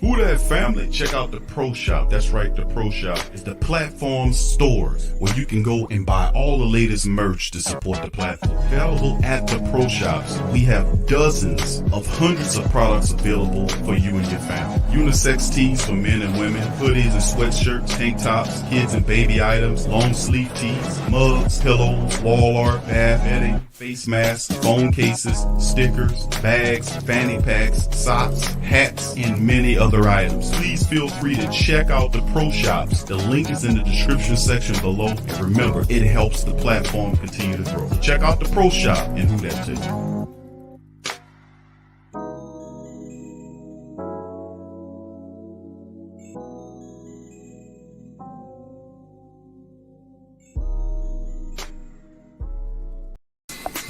Who that family? Check out the Pro Shop. That's right, the Pro Shop is the platform store where you can go and buy all the latest merch to support the platform. Available at the Pro Shops, we have dozens of hundreds of products available for you and your family. Unisex tees for men and women, hoodies and sweatshirts, tank tops, kids and baby items, long sleeve tees, mugs, pillows, wall art, bath bedding, face masks, phone cases, stickers, bags, fanny packs, socks, hats, and many other items. Please feel free to check out the Pro Shops. The link is in the description section below. And remember, it helps the platform continue to grow. Check out the Pro Shop and who that too.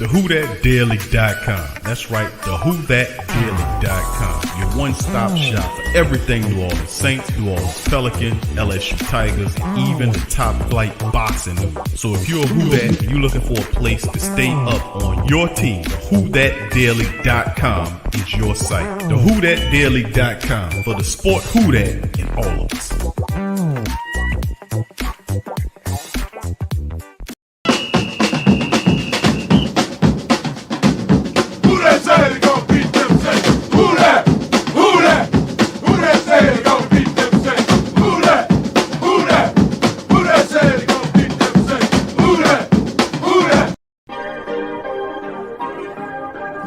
TheWhoThatDaily.com. That's right, TheWhoThatDaily.com. Your one-stop shop for everything New Orleans Saints, New Orleans Pelicans, LSU Tigers, even the top flight boxing news. So if you're a Who That, you're looking for a place to stay up on your team, TheWhoThatDaily.com is your site. TheWhoThatDaily.com for the sport Who That in all of us.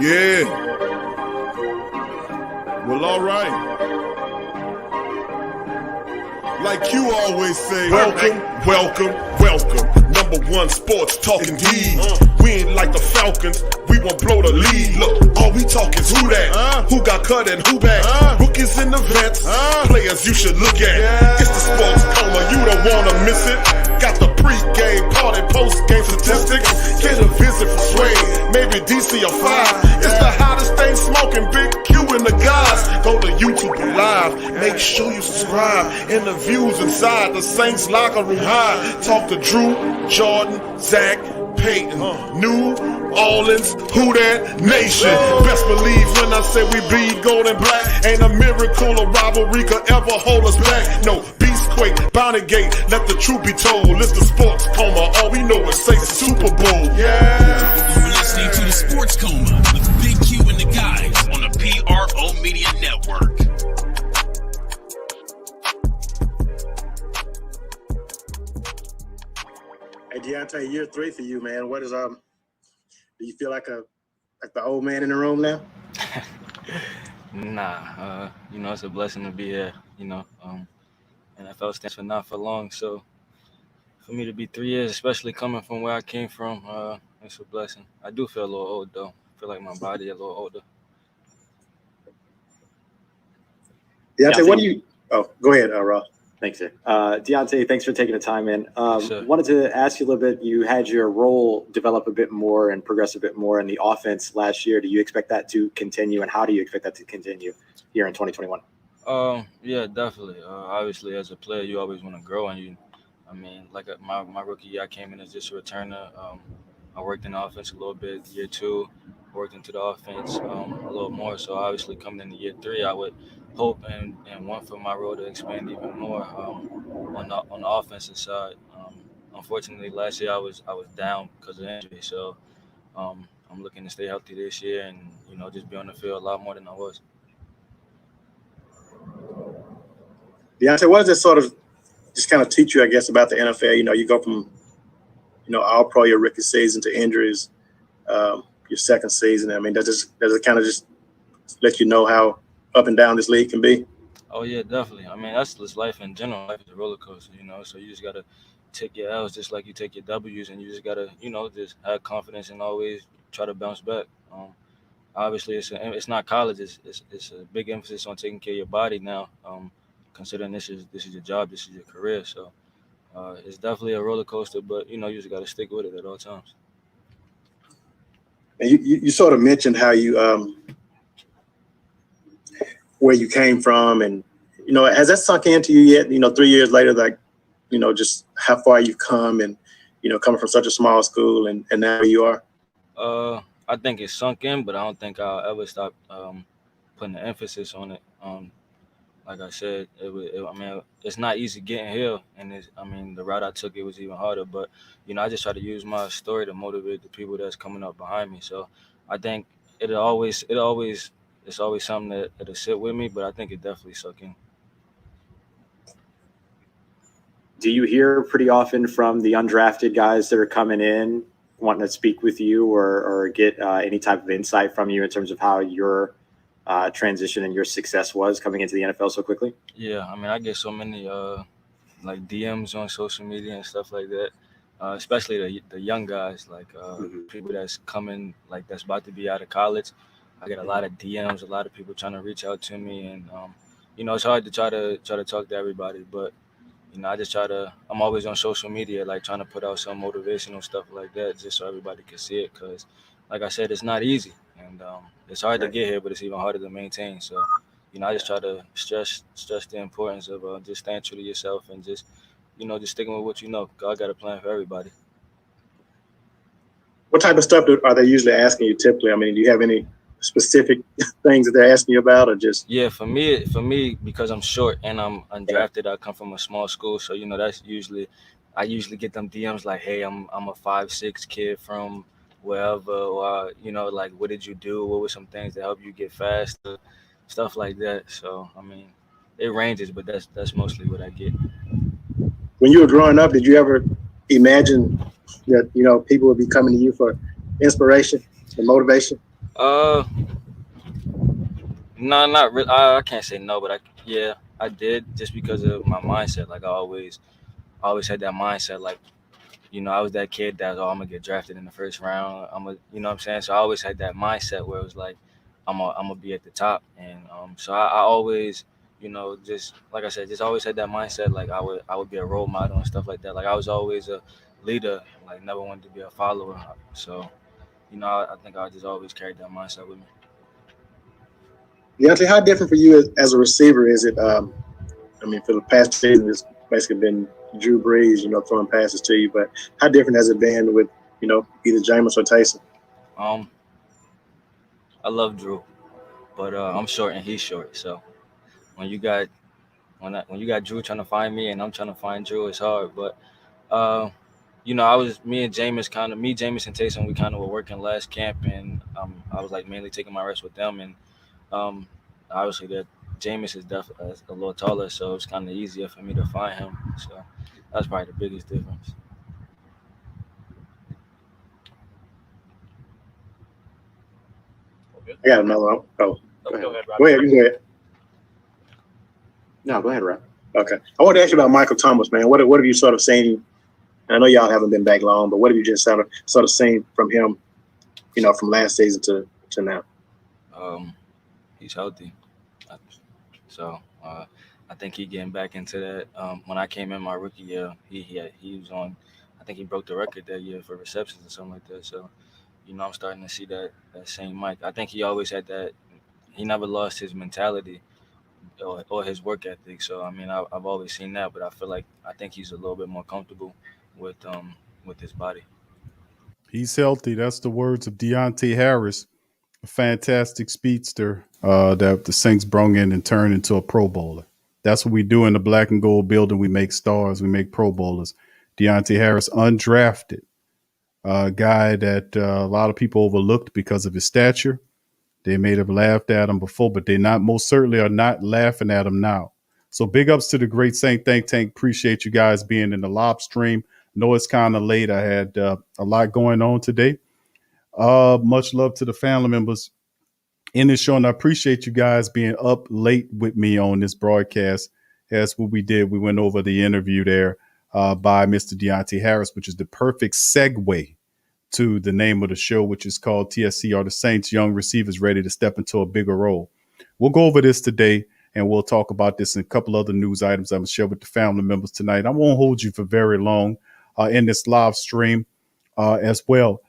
Yeah. Well, all right. Like you always say, welcome, welcome, welcome. Number one sports talking D's. We ain't like the Falcons, we won't blow the lead. Look, all we talk is who that, who got cut and who back. Rookies and the vets, players you should look at. It's the sports coma, you don't wanna miss it. Got the pre-game, party, post-game statistics. Get a visit for Sway, maybe DC or 5. It's the hottest thing smoking, Big Q and the guys. Go to YouTube Live, make sure you subscribe. Interviews inside the Saints locker room high. Talk to Drew, Jordan, Zach, Peyton, New Orleans, Who That Nation. Best believe when I say we bleed gold and black. Ain't a miracle or rivalry could ever hold us back. No, Beastquake, Bounty Gate, let the truth be told. It's the sports coma, all we know is say Super Bowl. Yeah. You're listening to the Sports Coma with Big Q and the guys on the PRO Media Network. Hey Deonte, year 3 for you, man. What is do you feel like the old man in the room now? Nah, it's a blessing to be here. NFL stands for not for long, so for me to be 3 years, especially coming from where I came from, it's a blessing. I do feel a little old though. I feel like my body a little older. Deonte, what do you? Oh, go ahead, Ross. Thanks, sir. Deonte, thanks for taking the time in. Sure. Wanted to ask you a little bit. You had your role develop a bit more and progress a bit more in the offense last year. Do you expect that to continue, and how do you expect that to continue here in 2021? Yeah, definitely. Obviously, as a player, you always want to grow, and my rookie year, I came in as just a returner. I worked in the offense a little bit. Year 2, worked into the offense a little more. So obviously, coming into year 3, I would hope and want for my role to expand even more on the offensive side. Unfortunately, last year I was down because of injury, so I'm looking to stay healthy this year and just be on the field a lot more than I was. Deonte, what does this sort of just kind of teach you, I guess, about the NFL? You go from all pro your rookie season to injuries, your second season. I mean, does it kind of just let you know how up and down this league can be? Oh yeah, definitely. I mean, that's just life in general. Life is a roller coaster, so you just gotta take your L's just like you take your W's, and you just gotta, just have confidence and always try to bounce back. Obviously, it's not college. It's a big emphasis on taking care of your body now. Considering this is your job, this is your career. So it's definitely a roller coaster, but you just gotta stick with it at all times. And you sort of mentioned how you where you came from, and has that sunk into you yet? 3 years later, just how far you've come, and coming from such a small school, and now where you are. I think it's sunk in, but I don't think I'll ever stop putting the emphasis on it. like I said, I mean, it's not easy getting here, and I mean, the route I took it was even harder. But I just try to use my story to motivate the people that's coming up behind me. So I think it's always something that'll sit with me. But I think it definitely sunk in. Do you hear pretty often from the undrafted guys that are coming in wanting to speak with you or get any type of insight from you in terms of how your transition and your success was coming into the NFL so quickly? Yeah, I mean, I get so many like DMs on social media and stuff like that. Especially the young guys, like people that's coming, like that's about to be out of college. I get a lot of DMs, a lot of people trying to reach out to me, and it's hard to try to talk to everybody, but I just try to. I'm always on social media, like trying to put out some motivational stuff like that, just so everybody can see it. Cause, like I said, it's not easy, and it's hard to get here, but it's even harder to maintain. So, I just try to stress the importance of just staying true to yourself and just sticking with what you know. God got a plan for everybody. What type of stuff are they usually asking you typically? I mean, do you have any specific things that they're asking you about, or just? Yeah, for me, because I'm short and I'm undrafted, I come from a small school, so I usually get them DMs like, "Hey, I'm a 5'6" kid from wherever," or like, "What did you do? What were some things that help you get faster?" Stuff like that. So I mean, it ranges, but that's mostly what I get. When you were growing up, did you ever imagine that people would be coming to you for inspiration and motivation? Uh, no, not really. I can't say no, but yeah, I did just because of my mindset. Like I always had that mindset, like. I was that kid that, I'm gonna get drafted in the first round. What I'm saying? So I always had that mindset where it was like, I'm gonna be at the top, and so I always, just like I said, just always had that mindset. Like I would be a role model and stuff like that. Like I was always a leader, like never wanted to be a follower. So I think I just always carried that mindset with me. Deonte, how different for you as a receiver is it? I mean, for the past season, it's basically been Drew Brees, throwing passes to you. But how different has it been with, either Jameis or Taysom? Um, I love Drew, but I'm short and he's short. So when you got when you got Drew trying to find me and I'm trying to find Drew, it's hard. But uh, Jameis and Taysom, we kind of were working last camp, and I was like mainly taking my reps with them, and um, obviously that Jameis is definitely a little taller, so it's kind of easier for me to find him. So that's probably the biggest difference. I got another one. Oh, Go ahead. go ahead. You go ahead. No, go ahead, Rob. Okay. I want to ask you about Michael Thomas, man. What have you sort of seen? I know y'all haven't been back long, but what have you just sort of seen from him, from last season to now? He's healthy, so I think he getting back into that. When I came in my rookie year, he was on. I think he broke the record that year for receptions or something like that. So I'm starting to see that same Mike. I think he always had that. He never lost his mentality or his work ethic. So I mean, I've always seen that, but I think he's a little bit more comfortable with his body. He's healthy. That's the words of Deonte Harris, a fantastic speedster that the Saints brung in and turned into a Pro Bowler. That's what we do in the black and gold building. We make stars. We make Pro Bowlers. Deonte Harris, undrafted, guy that a lot of people overlooked because of his stature. They may have laughed at him before, but they most certainly are not laughing at him now. So big ups to the Great Saint Think Tank. Appreciate you guys being in the live stream. Know it's kind of late. I had a lot going on today. Much love to the family members in this show, and I appreciate you guys being up late with me on this broadcast. That's what we did. We went over the interview there by Mr. Deonte Harris, which is the perfect segue to the name of the show, which is called TSC Are the Saints Young Receivers Ready to Step into a Bigger Role. We'll go over this today, and we'll talk about this and a couple other news items I'm going to share with the family members tonight. I won't hold you for very long in this live stream as well.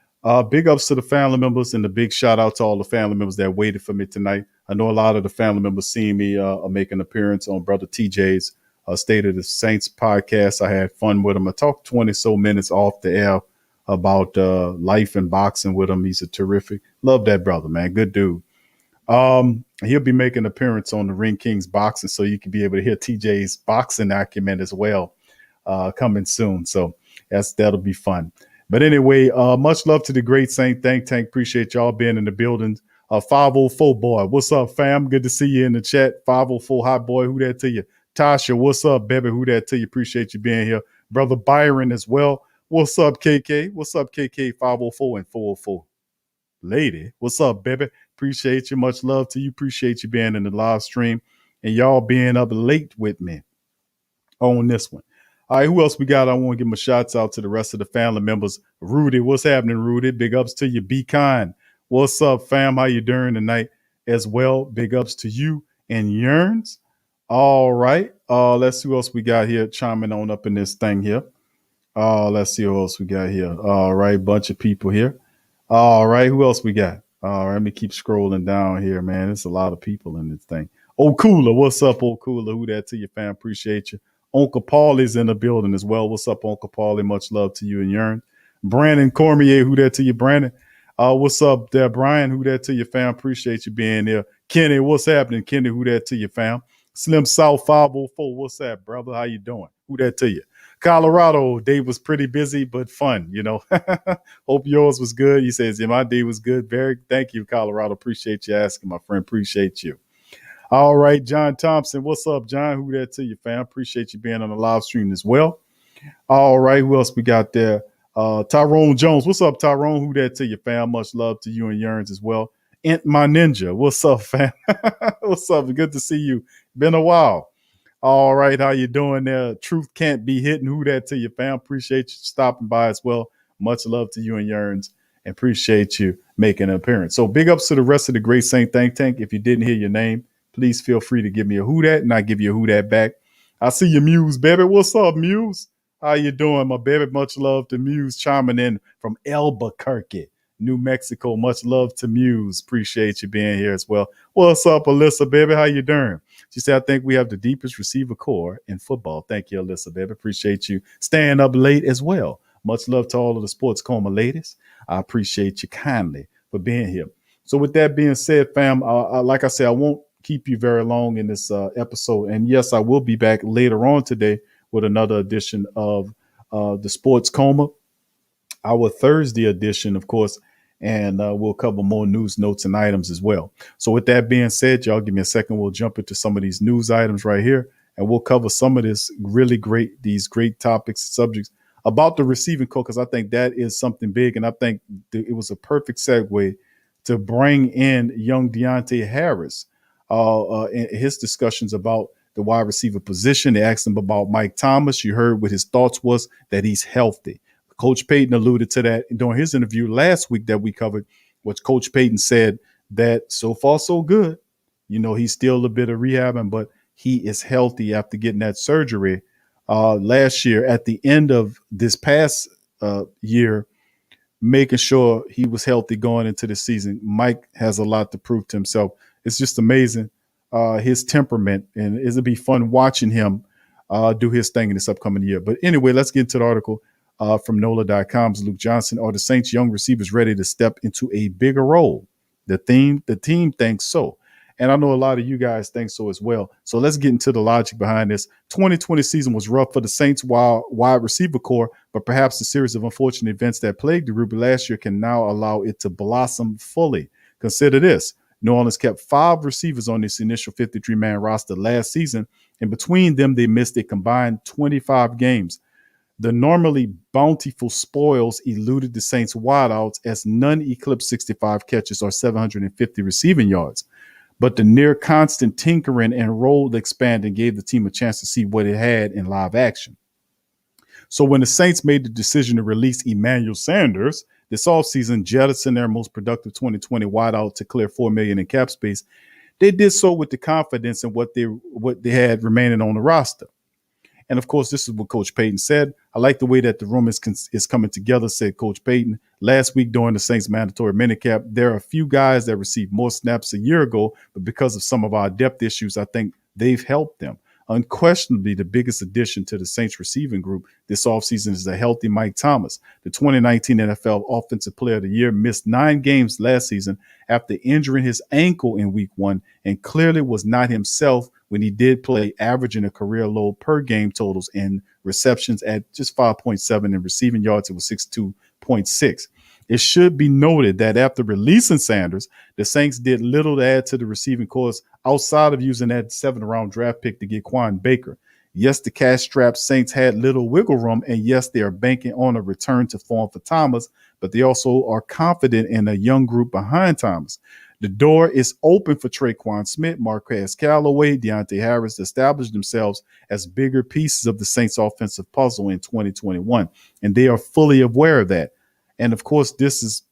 Big ups to the family members and a big shout out to all the family members that waited for me tonight. I know a lot of the family members seeing me make an appearance on Brother TJ's State of the Saints podcast. I had fun with him. I talked 20 so minutes off the air about life and boxing with him. He's a terrific. Love that brother, man. Good dude. He'll be making an appearance on the Ring Kings boxing, so you can be able to hear TJ's boxing acumen as well coming soon. So that'll be fun. But anyway, much love to the Great Saint Think Tank. Appreciate y'all being in the building. 504 boy, what's up, fam? Good to see you in the chat. 504 hot boy, who that to you? Tasha, what's up, baby? Who that to you? Appreciate you being here. Brother Byron as well. What's up, KK? What's up, KK? 504 and 404. Lady, what's up, baby? Appreciate you. Much love to you. Appreciate you being in the live stream and y'all being up late with me on this one. All right, who else we got? I want to give my shouts out to the rest of the family members. Rudy, what's happening, Rudy? Big ups to you. Be kind. What's up, fam? How you doing tonight as well? Big ups to you and Yearns. All right. Let's see who else we got here chiming on up in this thing here. Let's see who else we got here. All right, bunch of people here. All right, who else we got? All right, let me keep scrolling down here, man. There's a lot of people in this thing. Oh, Cooler, what's up, oh Cooler? Who that to you, fam? Appreciate you. Uncle Paulie's in the building as well. What's up, Uncle Paulie? Much love to you and Yearn. Brandon Cormier, who that to you, Brandon? What's up there, Brian? Who that to you, fam? Appreciate you being there. Kenny, what's happening? Kenny, who that to you, fam? Slim South 504, what's that, brother? How you doing? Who that to you? Colorado, day was pretty busy, but fun, you know. Hope yours was good. He says, yeah, my day was good. Very, thank you, Colorado. Appreciate you asking, my friend. Appreciate you. All right, John Thompson. What's up, John? Who that to you, fam? Appreciate you being on the live stream as well. All right, who else we got there? Tyrone Jones. What's up, Tyrone? Who that to you, fam? Much love to you and Yearns as well. Int my ninja. What's up, fam? What's up? Good to see you. Been a while. All right, how you doing there? Truth can't be hidden. Who that to you, fam? Appreciate you stopping by as well. Much love to you and Yearns. And appreciate you making an appearance. So big ups to the rest of the Great Saint Think Tank. If you didn't hear your name, please feel free to give me a who that, and I give you a who that back. I see you, Muse, baby. What's up, Muse? How you doing, my baby? Much love to Muse chiming in from Albuquerque, New Mexico. Much love to Muse. Appreciate you being here as well. What's up, Alyssa, baby? How you doing? She said, I think we have the deepest receiver core in football. Thank you, Alyssa, baby. Appreciate you staying up late as well. Much love to all of the Sports Coma ladies. I appreciate you kindly for being here. So with that being said, fam, like I said, I won't keep you very long in this episode. And yes, I will be back later on today with another edition of the Sports Coma, our Thursday edition, of course. And we'll cover more news, notes, and items as well. So with that being said, y'all give me a second. We'll jump into some of these news items right here, and we'll cover some of this these great topics, subjects about the receiving core, because I think that is something big. And I think it was a perfect segue to bring in young Deonte Harris in his discussions about the wide receiver position. They asked him about Mike Thomas. You heard what his thoughts was, that he's healthy. Coach Payton alluded to that during his interview last week that we covered, which Coach Payton said that so far so good. You know, he's still a bit of rehabbing, but he is healthy after getting that surgery last year at the end of this past year, making sure he was healthy going into the season. Mike has a lot to prove to himself. It's just amazing, his temperament, and it'll be fun watching him do his thing in this upcoming year. But anyway, let's get into the article. From NOLA.com's Luke Johnson. Are the Saints' young receivers ready to step into a bigger role? The team thinks so. And I know a lot of you guys think so as well. So let's get into the logic behind this. 2020 season was rough for the Saints' wide receiver core, but perhaps the series of unfortunate events that plagued the group last year can now allow it to blossom fully. Consider this. New Orleans kept 5 receivers on this initial 53-man roster last season, and between them, they missed a combined 25 games. The normally bountiful spoils eluded the Saints' wideouts as none eclipsed 65 catches or 750 receiving yards. But the near constant tinkering and role expanding gave the team a chance to see what it had in live action. So when the Saints made the decision to release Emmanuel Sanders this offseason, jettison their most productive 2020 wideout to clear $4 million in cap space, they did so with the confidence in what they had remaining on the roster. And of course, this is what Coach Payton said. I like the way that the room is coming together, said Coach Payton. Last week during the Saints mandatory minicamp, there are a few guys that received more snaps a year ago, but because of some of our depth issues, I think they've helped them. Unquestionably, the biggest addition to the Saints receiving group this offseason is a healthy Mike Thomas. The 2019 NFL Offensive Player of the Year missed 9 games last season after injuring his ankle in week 1 and clearly was not himself when he did play, averaging a career low per game totals in receptions at just 5.7 and receiving yards, it was 62.6. It should be noted that after releasing Sanders, the Saints did little to add to the receiving corps outside of using that 7th-round draft pick to get Quan Baker. Yes, the cash-strapped Saints had little wiggle room, and yes, they are banking on a return to form for Thomas, but they also are confident in a young group behind Thomas. The door is open for Tre'Quan Smith, Marquez Callaway, Deonte Harris to establish themselves as bigger pieces of the Saints offensive puzzle in 2021, and they are fully aware of that. And of course, this is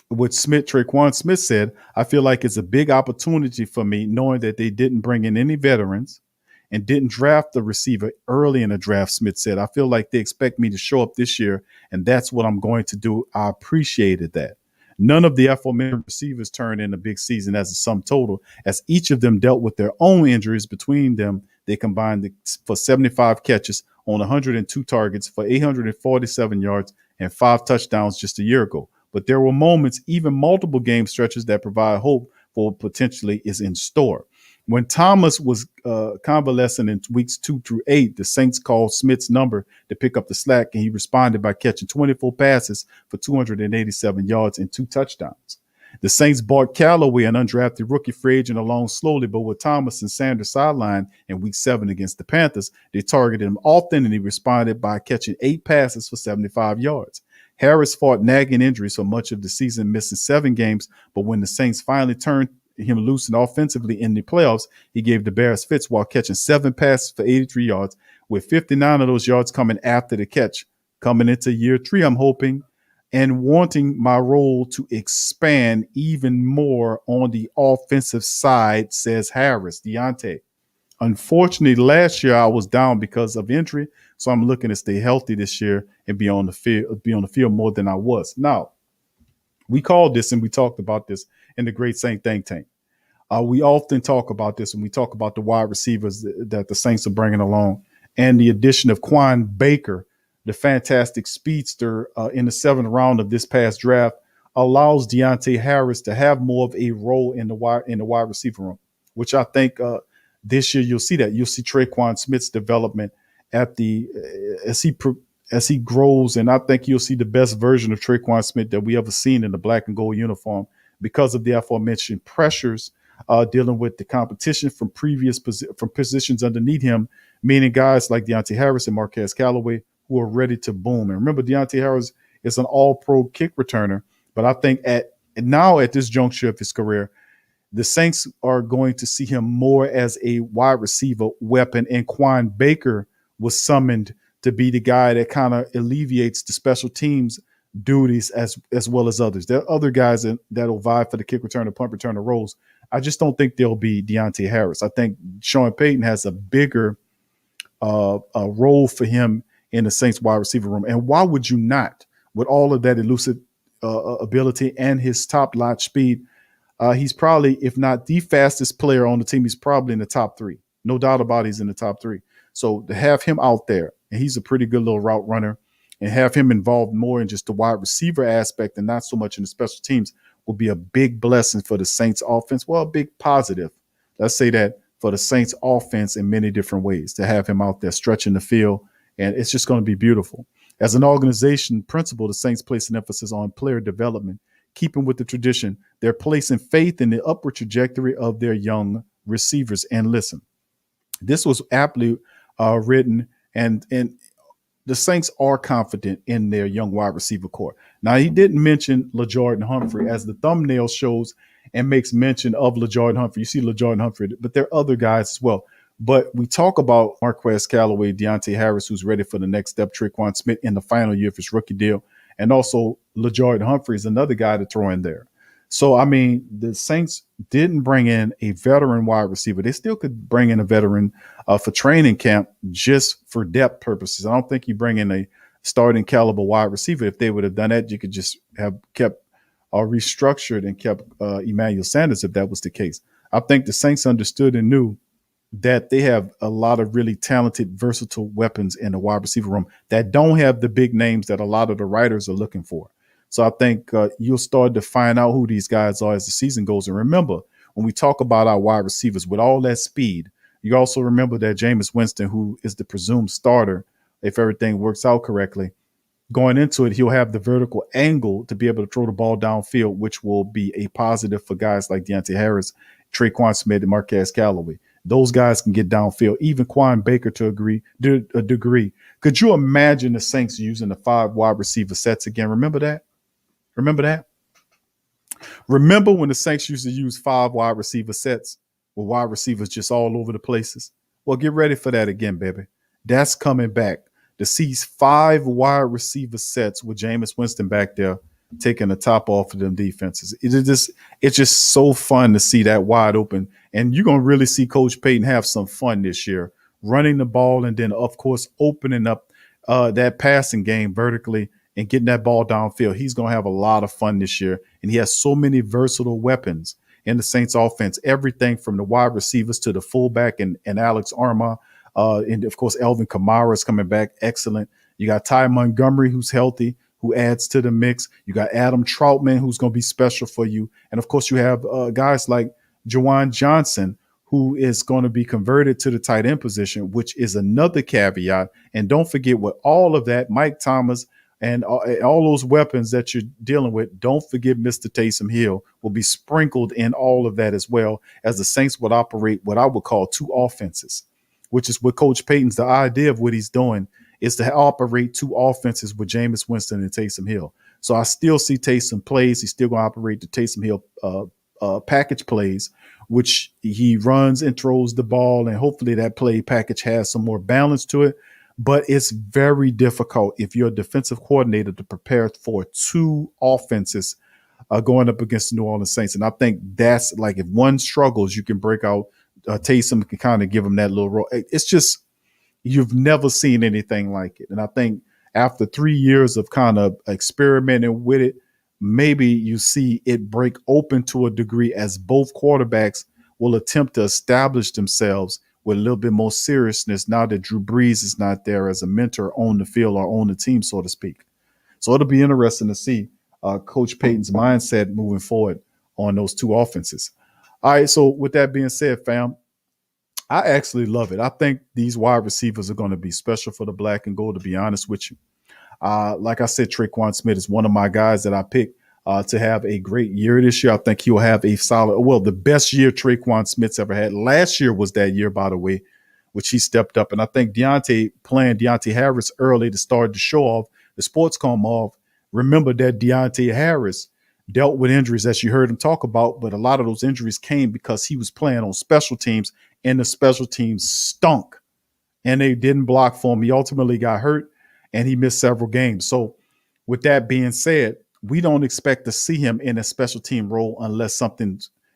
what Tre'Quan Smith said. I feel like it's a big opportunity for me, knowing that they didn't bring in any veterans and didn't draft the receiver early in the draft. Smith said, I feel like they expect me to show up this year, and that's what I'm going to do. I appreciated that. None of the aforementioned receivers turned in a big season as a sum total, as each of them dealt with their own injuries. Between them, they combined for 75 catches on 102 targets for 847 yards and 5 touchdowns just a year ago. But there were moments, even multiple game stretches, that provide hope for what potentially is in store. When Thomas was convalescent in weeks 2 through 8, the Saints called Smith's number to pick up the slack, and he responded by catching 24 passes for 287 yards and 2 touchdowns. The Saints bought Callaway, an undrafted rookie free agent, along slowly, but with Thomas and Sanders sidelined in week 7 against the Panthers, they targeted him often, and he responded by catching 8 passes for 75 yards. Harris fought nagging injuries for much of the season, missing 7 games, but when the Saints finally turned him loose and offensively in the playoffs, he gave the Bears fits while catching 7 passes for 83 yards, with 59 of those yards coming after the catch. Coming into year 3, I'm hoping and wanting my role to expand even more on the offensive side, says Harris. Deonte. Unfortunately, last year I was down because of injury, so I'm looking to stay healthy this year and be on the field more than I was. Now, we called this and we talked about this in the Great Saint Think Tank. We often talk about this when we talk about the wide receivers that the Saints are bringing along, and the addition of Quan Baker, the fantastic speedster in the 7th round of this past draft, allows Deonte Harris to have more of a role in the wide receiver room, which I think this year you'll see that. You'll see Tre'Quan Smith's development as he grows, and I think you'll see the best version of Tre'Quan Smith that we ever seen in the black and gold uniform because of the aforementioned pressures dealing with the competition from from positions underneath him, meaning guys like Deonte Harris and Marquez Callaway who are ready to boom. And remember, Deonte Harris is an all-pro kick returner, but I think at this juncture of his career, the Saints are going to see him more as a wide receiver weapon, and Quan Baker was summoned to be the guy that kind of alleviates the special teams duties as well as others. There are other guys that'll vie for the kick returner, punt returner roles. I just don't think they'll be Deonte Harris. I think Sean Payton has a bigger role for him in the Saints wide receiver room. And why would you not? With all of that elusive ability and his top notch speed, he's probably, if not the fastest player on the team, he's probably in the top 3. No doubt about it, he's in the top 3. So to have him out there, and he's a pretty good little route runner, and have him involved more in just the wide receiver aspect and not so much in the special teams will be a big blessing for the Saints offense. Well, a big positive. Let's say that for the Saints offense in many different ways, to have him out there stretching the field, and it's just going to be beautiful. As an organization principle, the Saints place an emphasis on player development. Keeping with the tradition, they're placing faith in the upward trajectory of their young receivers. And listen, this was aptly written, and the Saints are confident in their young wide receiver core. Now, he didn't mention LaJordan Humphrey, as the thumbnail shows and makes mention of LaJordan Humphrey. You see LaJordan Humphrey, but there are other guys as well. But we talk about Marquez Callaway, Deonte Harris, who's ready for the next step, Tre'Quan Smith in the final year of his rookie deal, and also LaJordan Humphrey is another guy to throw in there. So, I mean, the Saints didn't bring in a veteran wide receiver. They still could bring in a veteran for training camp just for depth purposes. I don't think you bring in a starting caliber wide receiver. If they would have done that, you could just have kept restructured and kept Emmanuel Sanders if that was the case. I think the Saints understood and knew that they have a lot of really talented, versatile weapons in the wide receiver room that don't have the big names that a lot of the writers are looking for. So I think you'll start to find out who these guys are as the season goes. And remember, when we talk about our wide receivers with all that speed, you also remember that Jameis Winston, who is the presumed starter, if everything works out correctly, going into it, he'll have the vertical angle to be able to throw the ball downfield, which will be a positive for guys like Deonte Harris, Traquan Smith, and Marquez Callaway. Those guys can get downfield, even Quan Baker to a degree. Could you imagine the Saints using the 5 wide receiver sets again? Remember that? Remember that? Remember when the Saints used to use 5 wide receiver sets with wide receivers just all over the places? Well, get ready for that again, baby. That's coming back. To see 5 wide receiver sets with Jameis Winston back there taking the top off of them defenses. It's just so fun to see that wide open. And you're going to really see Coach Payton have some fun this year, running the ball and then, of course, opening up that passing game vertically and getting that ball downfield. He's going to have a lot of fun this year. And he has so many versatile weapons in the Saints offense, everything from the wide receivers to the fullback and Alex Armah. And of course, Elvin Kamara is coming back. Excellent. You got Ty Montgomery, who's healthy, who adds to the mix. You got Adam Troutman, who's going to be special for you. And of course, you have guys like Juwan Johnson, who is going to be converted to the tight end position, which is another caveat. And don't forget, with all of that, Mike Thomas and all those weapons that you're dealing with, don't forget Mr. Taysom Hill will be sprinkled in all of that as well, as the Saints would operate what I would call 2 offenses, which is what Coach Payton's, the idea of what he's doing is to operate 2 offenses with Jameis Winston and Taysom Hill. So I still see Taysom plays. He's still going to operate the Taysom Hill package plays, which he runs and throws the ball, and hopefully that play package has some more balance to it. But it's very difficult if you're a defensive coordinator to prepare for 2 offenses going up against the New Orleans Saints. And I think that's like, if one struggles, you can break out Taysom, can kind of give him that little role. It's just, you've never seen anything like it. And I think after 3 years of kind of experimenting with it, maybe you see it break open to a degree as both quarterbacks will attempt to establish themselves with a little bit more seriousness now that Drew Brees is not there as a mentor on the field or on the team, so to speak. So it'll be interesting to see Coach Payton's mindset moving forward on those 2 offenses. All right, so with that being said, fam, I actually love it. I think these wide receivers are going to be special for the black and gold, to be honest with you. Like I said, Traquan Smith is one of my guys that I picked to have a great year this year. I think he'll have a solid, well, the best year Traquan Smith's ever had. Last year was that year, by the way, which he stepped up. And I think playing Deonte Harris early to start to show off the sports Coma off. Remember that Deonte Harris dealt with injuries, as you heard him talk about, but a lot of those injuries came because he was playing on special teams, and the special teams stunk, and they didn't block for him. He ultimately got hurt, and he missed several games. So with that being said, we don't expect to see him in a special team role unless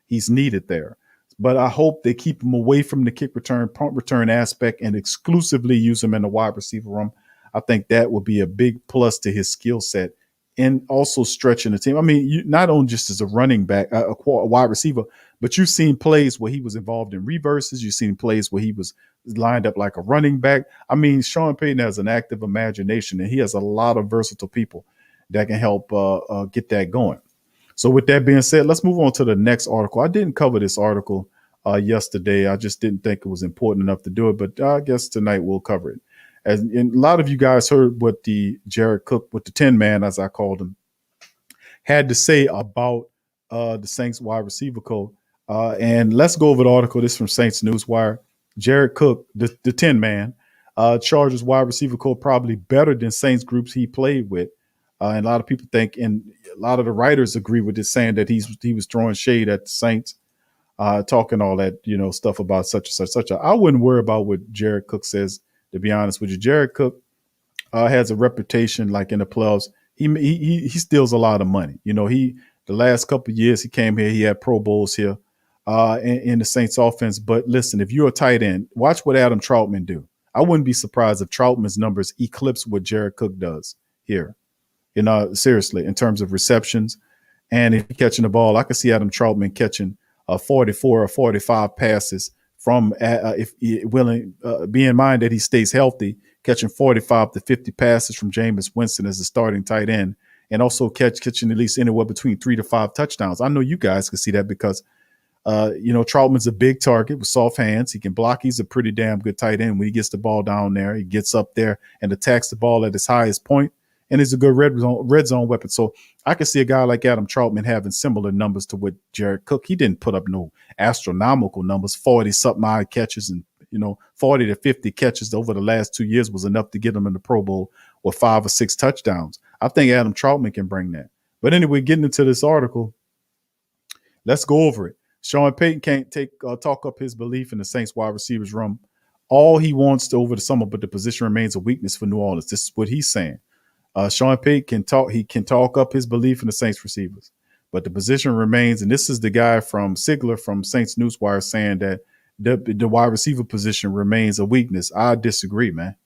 he's needed there. But I hope they keep him away from the kick return, punt return aspect, and exclusively use him in the wide receiver room. I think that would be a big plus to his skill set, and also stretching the team. I mean, you not only just as a running back, a wide receiver, but you've seen plays where he was involved in reverses. You've seen plays where he was lined up like a running back. I mean, Sean Payton has an active imagination, and he has a lot of versatile people that can help get that going. So with that being said, let's move on to the next article. I didn't cover this article yesterday. I just didn't think it was important enough to do it, but I guess tonight we'll cover it. And a lot of you guys heard what the Jared Cook, with the Tin Man, as I called him, had to say about the Saints wide receiver coach. And let's go over the article. This is from Saints Newswire. Jared Cook, the Tin Man, Chargers wide receiver coach, probably better than Saints groups he played with. And a lot of people think, and a lot of the writers agree with this, saying that he was throwing shade at the Saints, talking all that, stuff about such and such. I wouldn't worry about what Jared Cook says, to be honest with you. Jared Cook has a reputation, like in the playoffs. He steals a lot of money. The last couple of years he came here, he had Pro Bowls here in the Saints offense. But listen, if you're a tight end, watch what Adam Troutman do. I wouldn't be surprised if Troutman's numbers eclipse what Jared Cook does here. Seriously, in terms of receptions and if he's catching the ball, I could see Adam Troutman catching 44 or 45 passes from if willing, be in mind that he stays healthy, catching 45 to 50 passes from Jameis Winston as the starting tight end, and also catching at least anywhere between 3 to 5 touchdowns. I know you guys can see that because Troutman's a big target with soft hands. He can block. He's a pretty damn good tight end. When he gets the ball down there, he gets up there and attacks the ball at his highest point, and is a good red zone weapon. So I can see a guy like Adam Troutman having similar numbers to what Jared Cook. He didn't put up no astronomical numbers, 40-something odd catches, and 40 to 50 catches over the last 2 years was enough to get him in the Pro Bowl with 5 or 6 touchdowns. I think Adam Troutman can bring that. But anyway, getting into this article, let's go over it. Sean Payton can't talk up his belief in the Saints wide receivers room. All he wants to over the summer, but the position remains a weakness for New Orleans. This is what he's saying. Sean Payton can talk up his belief in the Saints receivers, but the position remains. And this is the guy from Sigler from Saints Newswire saying that the wide receiver position remains a weakness. I disagree, man.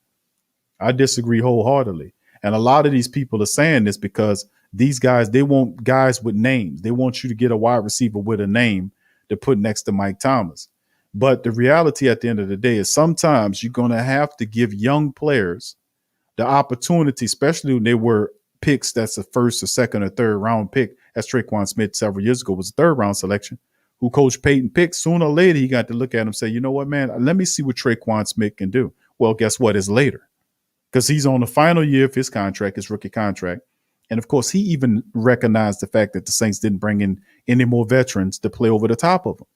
I disagree wholeheartedly. And a lot of these people are saying this because these guys, they want guys with names. They want you to get a wide receiver with a name to put next to Mike Thomas. But the reality at the end of the day is sometimes you're going to have to give young players the opportunity, especially when they were picks that's a first or second or third round pick, as Traquan Smith several years ago was a third round selection, who Coach Payton picked. Sooner or later, he got to look at him and say, you know what, man, let me see what Traquan Smith can do. Well, guess what? It's later because he's on the final year of his contract, his rookie contract. And of course, he even recognized the fact that the Saints didn't bring in any more veterans to play over the top of him.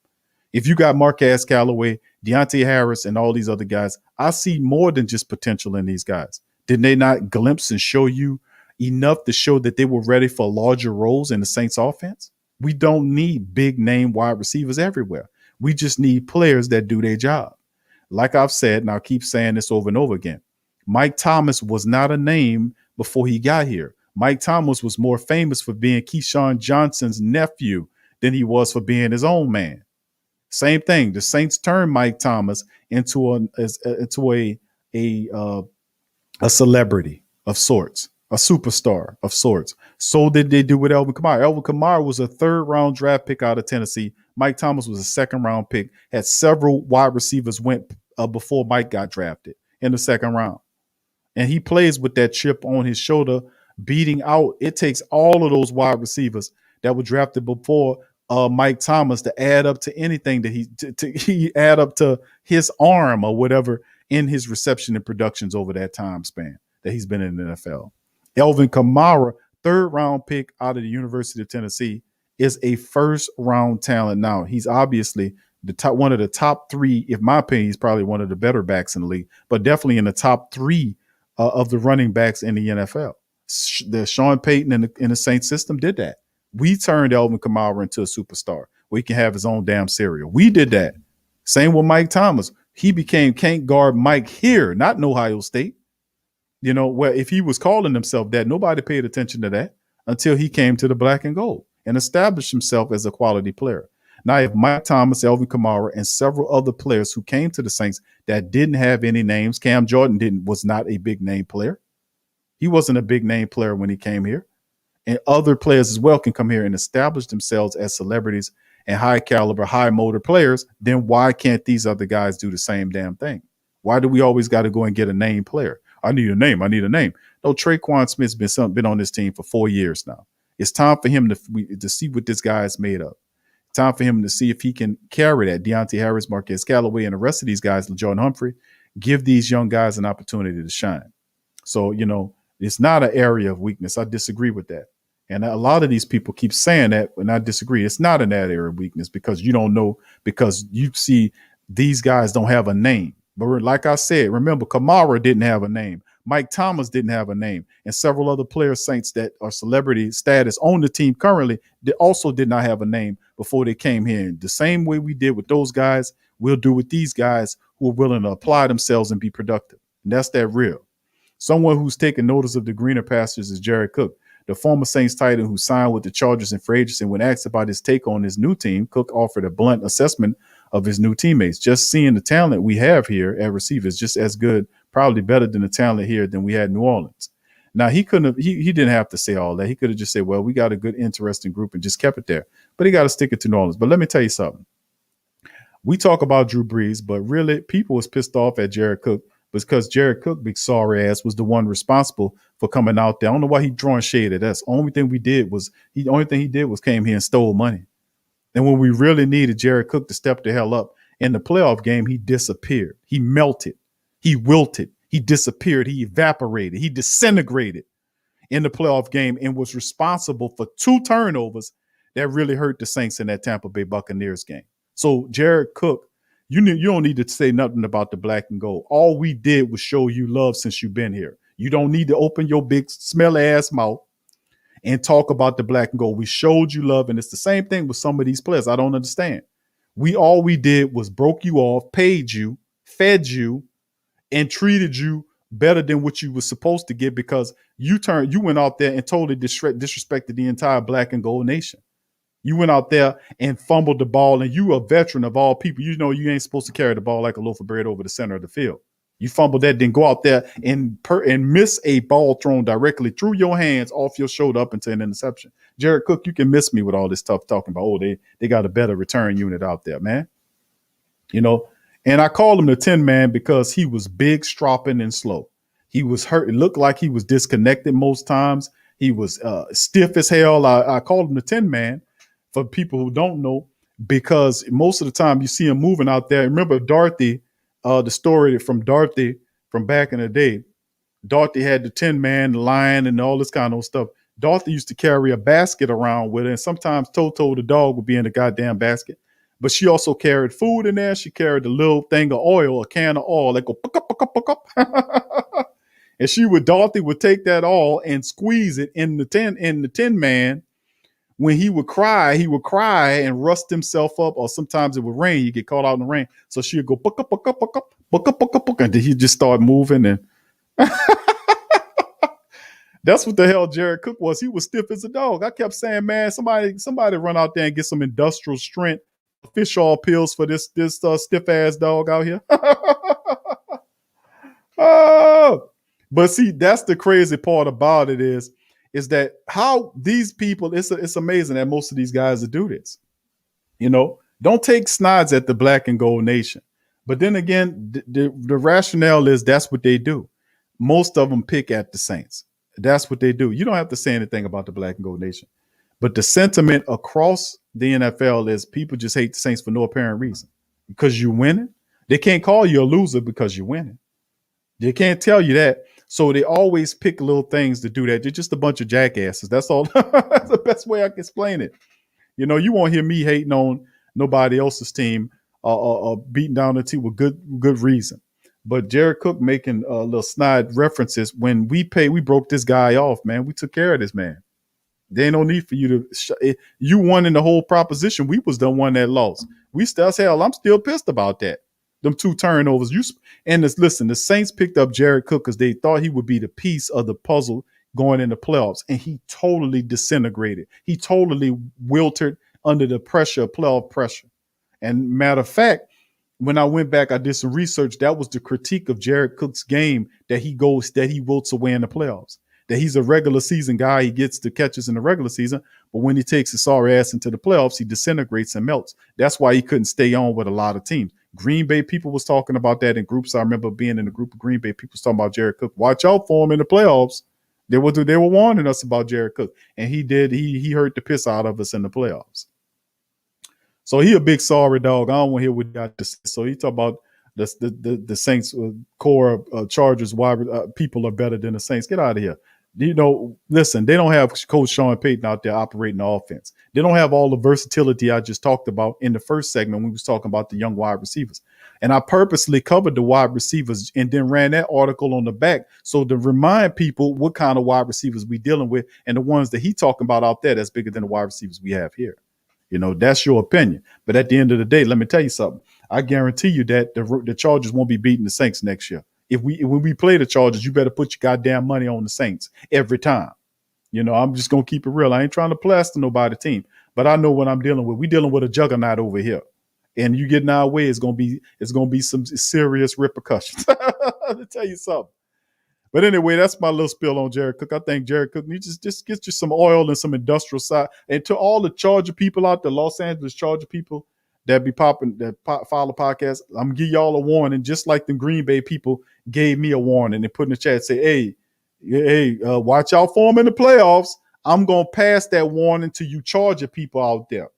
If you got Marquez Callaway, Deonte Harris, and all these other guys, I see more than just potential in these guys. Did they not glimpse and show you enough to show that they were ready for larger roles in the Saints offense? We don't need big name wide receivers everywhere. We just need players that do their job. Like I've said, and I'll keep saying this over and over again, Mike Thomas was not a name before he got here. Mike Thomas was more famous for being Keyshawn Johnson's nephew than he was for being his own man. Same thing. The Saints turned Mike Thomas into a celebrity of sorts, a superstar of sorts. So did they do with Elvin Kamara. Elvin Kamara was a third-round draft pick out of Tennessee. Mike Thomas was a second-round pick. Had several wide receivers went before Mike got drafted in the second round. And he plays with that chip on his shoulder, beating out. It takes all of those wide receivers that were drafted before Mike Thomas to add up to anything that he add up to his arm or whatever in his reception and productions over that time span that he's been in the NFL. Elvin Kamara, third round pick out of the University of Tennessee, is a first round talent. Now he's obviously one of the top 3. In my opinion, he's probably one of the better backs in the league, but definitely in the top 3 of the running backs in the NFL. The Sean Payton in the Saints system did that. We turned Elvin Kamara into a superstar where he can have his own damn cereal. We did that. Same with Mike Thomas. He can't guard Mike here, not in Ohio State. Where if he was calling himself that, nobody paid attention to that until he came to the black and gold and established himself as a quality player. Now, if Mike Thomas, Elvin Kamara, and several other players who came to the Saints that didn't have any names, Cam Jordan was not a big name player. He wasn't a big name player when he came here. And other players as well can come here and establish themselves as celebrities and high caliber, high motor players. Then why can't these other guys do the same damn thing? Why do we always got to go and get a name player? I need a name. No, Traquan Smith's been on this team for 4 years now. It's time for him to see what this guy is made of. Time for him to see if he can carry that. Deonte Harris, Marquez Callaway, and the rest of these guys, LeJordan Humphrey, give these young guys an opportunity to shine. So, it's not an area of weakness. I disagree with that. And a lot of these people keep saying that, and I disagree. It's not in that area of weakness because you don't know, because you see these guys don't have a name. But like I said, remember, Kamara didn't have a name. Mike Thomas didn't have a name. And several other players, Saints, that are celebrity status on the team currently, they also did not have a name before they came here. The same way we did with those guys, we'll do with these guys who are willing to apply themselves and be productive. And that's that real. Someone who's taken notice of the greener pastures is Jared Cook, the former Saints tight end who signed with the Chargers in free agency. And when asked about his take on his new team, Cook offered a blunt assessment of his new teammates. Just seeing the talent we have here at receiver is just as good, probably better than the talent here than we had in New Orleans. Now, he didn't have to say all that. He could have just said, well, we got a good, interesting group and just kept it there. But he got to stick it to New Orleans. But let me tell you something. We talk about Drew Brees, but really people was pissed off at Jared Cook because Jared Cook, big sorry ass, was the one responsible for coming out there. I don't know why he drawing shade at us. Only thing he did was came here and stole money. And when we really needed Jared Cook to step the hell up in the playoff game, he disappeared. He melted. He wilted. He disappeared. He evaporated. He disintegrated in the playoff game and was responsible for 2 turnovers that really hurt the Saints in that Tampa Bay Buccaneers game. So Jared Cook, you don't need to say nothing about the black and gold. All we did was show you love since you've been here. You don't need to open your big smelly ass mouth and talk about the black and gold. We showed you love, and it's the same thing with some of these players. I don't understand. All we did was broke you off, paid you, fed you, and treated you better than what you were supposed to get because you went out there and totally disrespected the entire black and gold nation. You went out there and fumbled the ball, and you a veteran of all people. You know you ain't supposed to carry the ball like a loaf of bread over the center of the field. You fumbled that, then go out there and miss a ball thrown directly through your hands, off your shoulder, up into an interception. Jared Cook, you can miss me with all this stuff talking about, oh, they got a better return unit out there, man. You know, and I call him the 10-man because he was big, stropping, and slow. He was hurt. It looked like he was disconnected most times. He was stiff as hell. I called him the 10-man for people who don't know, because most of the time you see him moving out there. Remember Dorothy, the story from Dorothy from back in the day. Dorothy had the 10-man, the lion, and all this kind of stuff. Dorothy used to carry a basket around with her, and sometimes Toto, the dog, would be in the goddamn basket. But she also carried food in there. She carried a little thing of oil, a can of oil, that go puck up, puck up, puck up. And Dorothy would take that oil and squeeze it in the 10-man. When he would cry and rust himself up, or sometimes it would rain. He'd get caught out in the rain. So she would go, puck up, puck up, puck up, puck up, puck up, puck up. And then he'd just start moving. And that's what the hell Jared Cook was. He was stiff as a dog. I kept saying, man, somebody run out there and get some industrial strength fish oil pills for this stiff ass dog out here. Oh, but see, that's the crazy part about it is that how these people, it's amazing that most of these guys that do this, you know, don't take snods at the black and gold nation. But then again, the rationale is that's what they do. Most of them pick at the Saints. That's what they do. You don't have to say anything about the black and gold nation. But the sentiment across the NFL is people just hate the Saints for no apparent reason. Because you're winning. They can't call you a loser because you're winning. They can't tell you that. So they always pick little things to do that. They're just a bunch of jackasses. That's all. That's the best way I can explain it. You know, you won't hear me hating on nobody else's team or beating down the team with good reason. But Jared Cook making little snide references. When we broke this guy off, man. We took care of this man. There ain't no need for you to. You won in the whole proposition. We was the one that lost. I'm still pissed about that. Them 2 turnovers. Listen, the Saints picked up Jared Cook because they thought he would be the piece of the puzzle going in the playoffs, and he totally disintegrated. He totally wilted under the pressure of playoff pressure. And matter of fact, when I went back, I did some research. That was the critique of Jared Cook's game, that he wilts away in the playoffs. That he's a regular season guy. He gets the catches in the regular season, but when he takes his sorry ass into the playoffs, he disintegrates and melts. That's why he couldn't stay on with a lot of teams. Green Bay people was talking about that in groups. I remember being in a group of Green Bay people talking about Jared Cook. Watch out for him in the playoffs. They were warning us about Jared Cook, and he did. He hurt the piss out of us in the playoffs. So he a big sorry dog. I don't want to hear what he got to say. So he talk about the Saints core Chargers wide people are better than the Saints. Get out of here. You know, listen, they don't have Coach Sean Payton out there operating the offense. They don't have all the versatility I just talked about in the first segment when we was talking about the young wide receivers. And I purposely covered the wide receivers and then ran that article on the back so to remind people what kind of wide receivers we dealing with and the ones that he talking about out there that's bigger than the wide receivers we have here. You know, that's your opinion. But at the end of the day, let me tell you something. I guarantee you that the Chargers won't be beating the Saints next year. When we play the Chargers, you better put your goddamn money on the Saints every time. You know, I'm just going to keep it real. I ain't trying to plaster nobody's team, but I know what I'm dealing with. We dealing with a juggernaut over here. And you get in our way, it's going to be some serious repercussions. Let me tell you something. But anyway, that's my little spill on Jared Cook. I think Jared Cook needs just get you some oil and some industrial side. And to all the Charger people out there, Los Angeles Charger people, that be popping, follow podcast, I'm gonna give y'all a warning, just like the Green Bay people gave me a warning and put in the chat, say, watch out for them in the playoffs. I'm gonna pass that warning to you Charger people out there.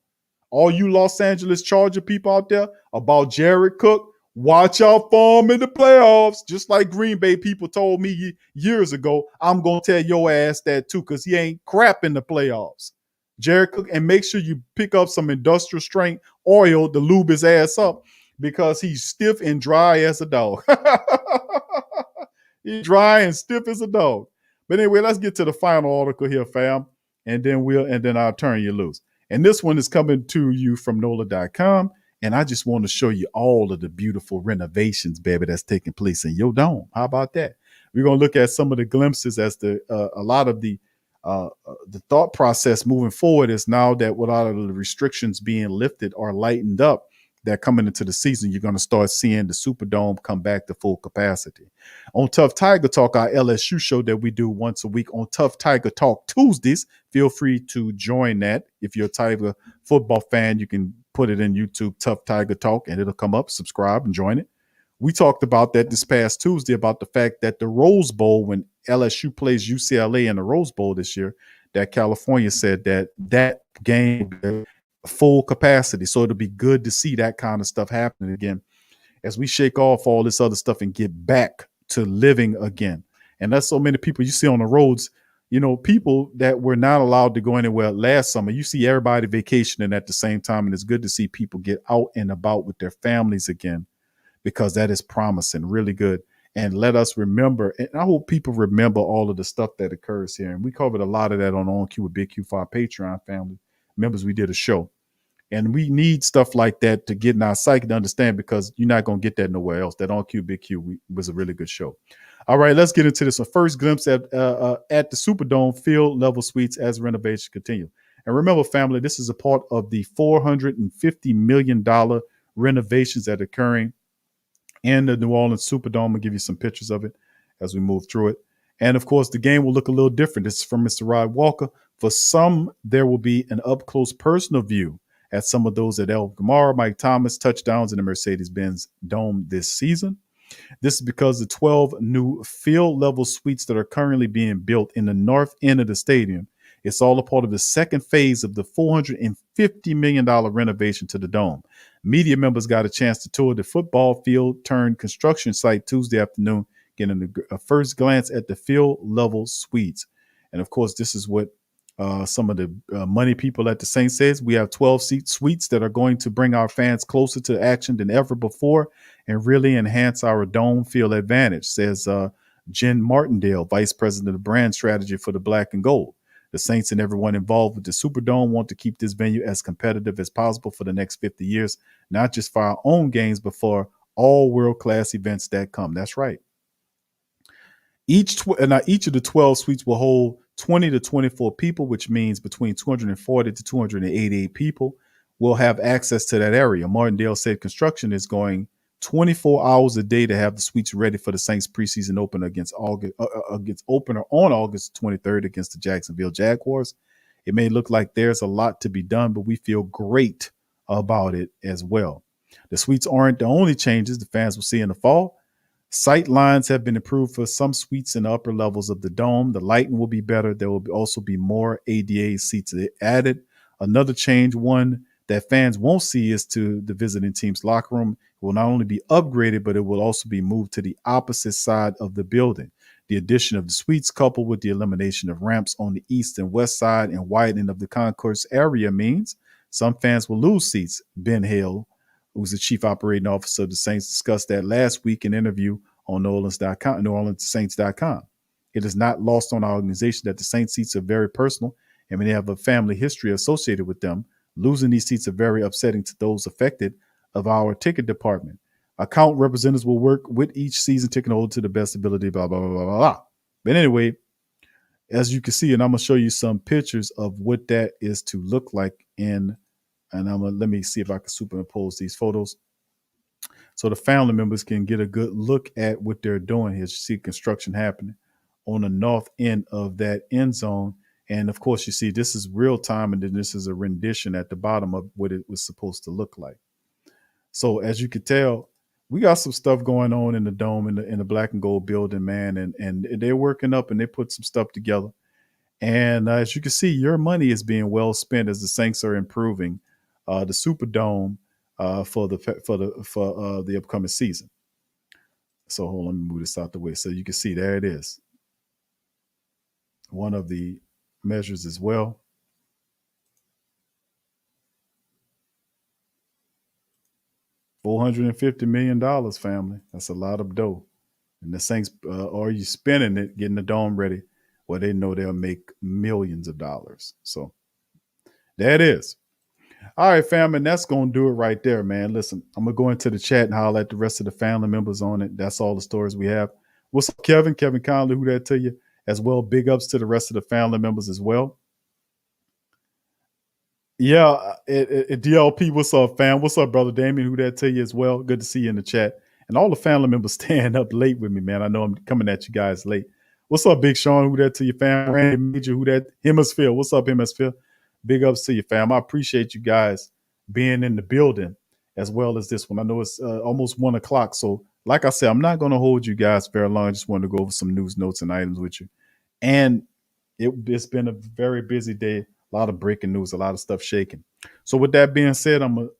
All you Los Angeles Charger people out there about Jared Cook, watch out for him in the playoffs. Just like Green Bay people told me years ago, I'm going to tell your ass that too, because he ain't crap in the playoffs. Jared Cook, and make sure you pick up some industrial strength oil to lube his ass up, because he's stiff and dry as a dog. He's dry and stiff as a dog. But anyway, let's get to the final article here, fam. And then I'll turn you loose. And this one is coming to you from NOLA.com. And I just want to show you all of the beautiful renovations, baby, that's taking place in your dome. How about that? We're going to look at some of the glimpses as to a lot of the thought process moving forward is now that with all of the restrictions being lifted or lightened up, that coming into the season, you're going to start seeing the Superdome come back to full capacity. On Tough Tiger Talk, our LSU show that we do once a week on Tough Tiger Talk Tuesdays, feel free to join that. If you're a Tiger football fan, you can put it in YouTube, Tough Tiger Talk, and it'll come up. Subscribe and join it. We talked about that this past Tuesday, about the fact that the Rose Bowl, when LSU plays UCLA in the Rose Bowl this year, that California said that game full capacity. So it'll be good to see that kind of stuff happening again as we shake off all this other stuff and get back to living again. And that's so many people you see on the roads, people that were not allowed to go anywhere last summer. You see everybody vacationing at the same time. And it's good to see people get out and about with their families again, because that is promising, really good. And let us remember, and I hope people remember all of the stuff that occurs here. And we covered a lot of that on On Q with Big Q for our Patreon family members. We did a show. And we need stuff like that to get in our psyche to understand, because you're not going to get that nowhere else. That On Q Big Q was a really good show. All right, let's get into this. A first glimpse at the Superdome field level suites as renovations continue. And remember, family, this is a part of the $450 million renovations that are occurring in the New Orleans Superdome. I'll give you some pictures of it as we move through it. And of course, the game will look a little different. This is from Mr. Rod Walker. For some, there will be an up-close personal view at some of those at El Gamar, Mike Thomas touchdowns in the Mercedes-Benz Dome this season. This is because the 12 new field level suites that are currently being built in the north end of the stadium, it's all a part of the second phase of the $450 million renovation to the Dome. Media members got a chance to tour the football field turned construction site Tuesday afternoon, getting a first glance at the field level suites. And of course, this is what some of the money people at the Saints says. We have 12 seat suites that are going to bring our fans closer to action than ever before and really enhance our dome field advantage, says Jen Martindale, Vice President of Brand Strategy for the Black and Gold. The Saints and everyone involved with the Superdome want to keep this venue as competitive as possible for the next 50 years, not just for our own games, but for all world-class events that come. That's right. Each of the 12 suites will hold 20 to 24 people, which means between 240 to 288 people will have access to that area. Martindale said construction is going 24 hours a day to have the suites ready for the Saints preseason opener on August 23rd against the Jacksonville Jaguars. It may look like there's a lot to be done, but we feel great about it as well. The suites aren't the only changes the fans will see in the fall. Sight lines have been improved for some suites in the upper levels of the dome. The lighting will be better. There will also be more ADA seats added. Another change, one that fans won't see, is to the visiting team's locker room. It will not only be upgraded, but it will also be moved to the opposite side of the building. The addition of the suites, coupled with the elimination of ramps on the east and west side and widening of the concourse area, means some fans will lose seats. Ben Hale, who's the chief operating officer of the Saints, discussed that last week in an interview on NewOrleansSaints.com. It is not lost on our organization that the Saints seats are very personal, and when they have a family history associated with them, losing these seats are very upsetting to those affected of our ticket department. Account representatives will work with each season ticket holder to the best ability, blah, blah, blah, blah, blah. But anyway, as you can see, and I'm going to show you some pictures of what that is to look like let me see if I can superimpose these photos so the family members can get a good look at what they're doing here. You see construction happening on the north end of that end zone. And of course, you see this is real time, and then this is a rendition at the bottom of what it was supposed to look like. So as you could tell, we got some stuff going on in the dome in the black and gold building, man, and they're working up and they put some stuff together. And as you can see, your money is being well spent as the Saints are improving the Superdome for the upcoming season. So hold on, let me move this out the way so you can see there it is. One of the measures as well. $450 million, family. That's a lot of dough. And the Saints, are you spending it, getting the dome ready? Well, they know they'll make millions of dollars. So there it is. All right, fam, and that's going to do it right there, man. Listen, I'm going to go into the chat and holler at the rest of the family members on it. That's all the stories we have. What's up, Kevin? Kevin Conley, who that to you? As well, big ups to the rest of the family members as well. Yeah, DLP, what's up, fam? What's up, brother Damien? Who that to you as well? Good to see you in the chat. And all the family members staying up late with me, man. I know I'm coming at you guys late. What's up, Big Sean? Who that to you, fam? Randy Major, who that? Hemisphere. What's up, Hemisphere? Big ups to you, fam. I appreciate you guys being in the building as well as this one. I know it's almost 1 o'clock. So like I said, I'm not going to hold you guys very long. I just wanted to go over some news, notes, and items with you. And it's been a very busy day. A lot of breaking news, a lot of stuff shaking. So with that being said, I'm going to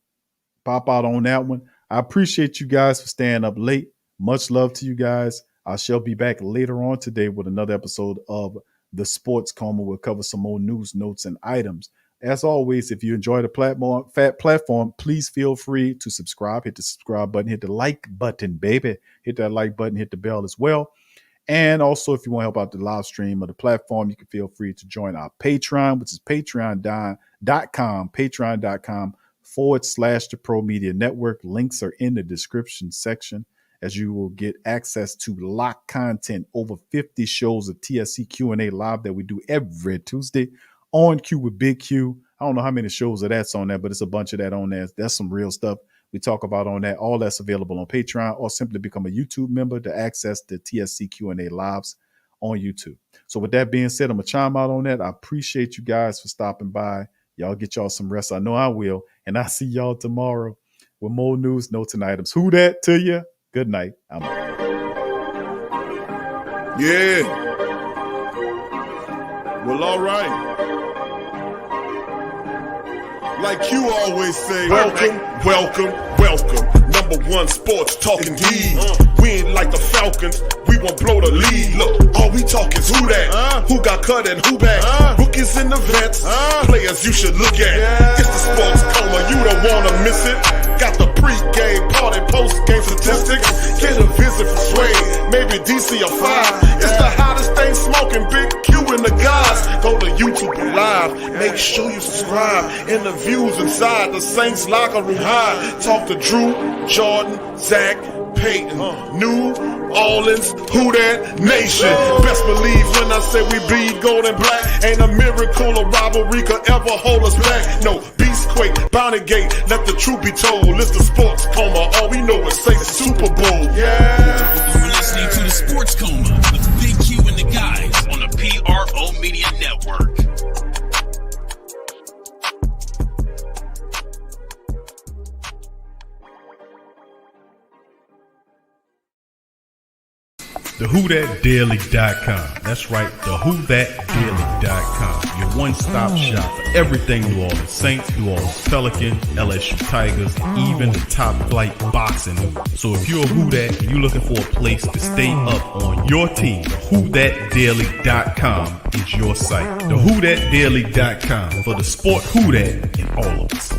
pop out on that one. I appreciate you guys for staying up late. Much love to you guys. I shall be back later on today with another episode of the Sports Coma. We'll cover some more news, notes, and items. As always, if you enjoy the platform, please feel free to subscribe. Hit the subscribe button. Hit the like button, baby. Hit that like button. Hit the bell as well. And also, if you want to help out the live stream of the platform, you can feel free to join our Patreon, which is patreon.com/the Pro Media Network. Links are in the description section, as you will get access to locked content, over 50 shows of TSC Q&A live that we do every Tuesday on Q with Big Q. I don't know how many shows of that's on there, but it's a bunch of that on there. That's some real stuff we talk about on that. All that's available on Patreon, or simply become a YouTube member to access the TSC Q&A lives on YouTube. So with that being said, I'm going to chime out on that. I appreciate you guys for stopping by. Y'all get y'all some rest. I know I will. And I'll see y'all tomorrow with more news, notes, and items. Who that to you? Good night. I'm out. Yeah. Well, all right. Like you always say, welcome, welcome, welcome. Number one sports talking D. We ain't like the Falcons, we won't blow the lead. Look, all we talk is who that, who got cut and who back. Rookies and the vets, players you should look at. It's the Sports Coma, you don't wanna miss it. Got the pre-game, party, post-game statistics. Get a visit from Sway, maybe DC or 5. It's the hottest thing smoking, Big Q and the guys. Go to YouTube Live, make sure you subscribe. Interviews inside the Saints locker room high. Talk to Drew, Jordan, Zach, Peyton, New Orleans, who that nation. Best believe when I say we bleed gold and black. Ain't a miracle or rivalry could ever hold us back. No, Beastquake, Bounty Gate, let the truth be told. It's the Sports Coma, all we know is say Super Bowl. Yeah. You're listening to the Sports Coma with Big Q and the guys on the PRO Media Network. TheWhoThatDaily.com. That's right, TheWhoThatDaily.com. Your one-stop shop for everything New Orleans Saints, New Orleans Pelicans, LSU Tigers, even the top flight boxing news. So if you're a Who That and you're looking for a place to stay up on your team, TheWhoThatDaily.com is your site. TheWhoThatDaily.com for the sport Who That in all of us.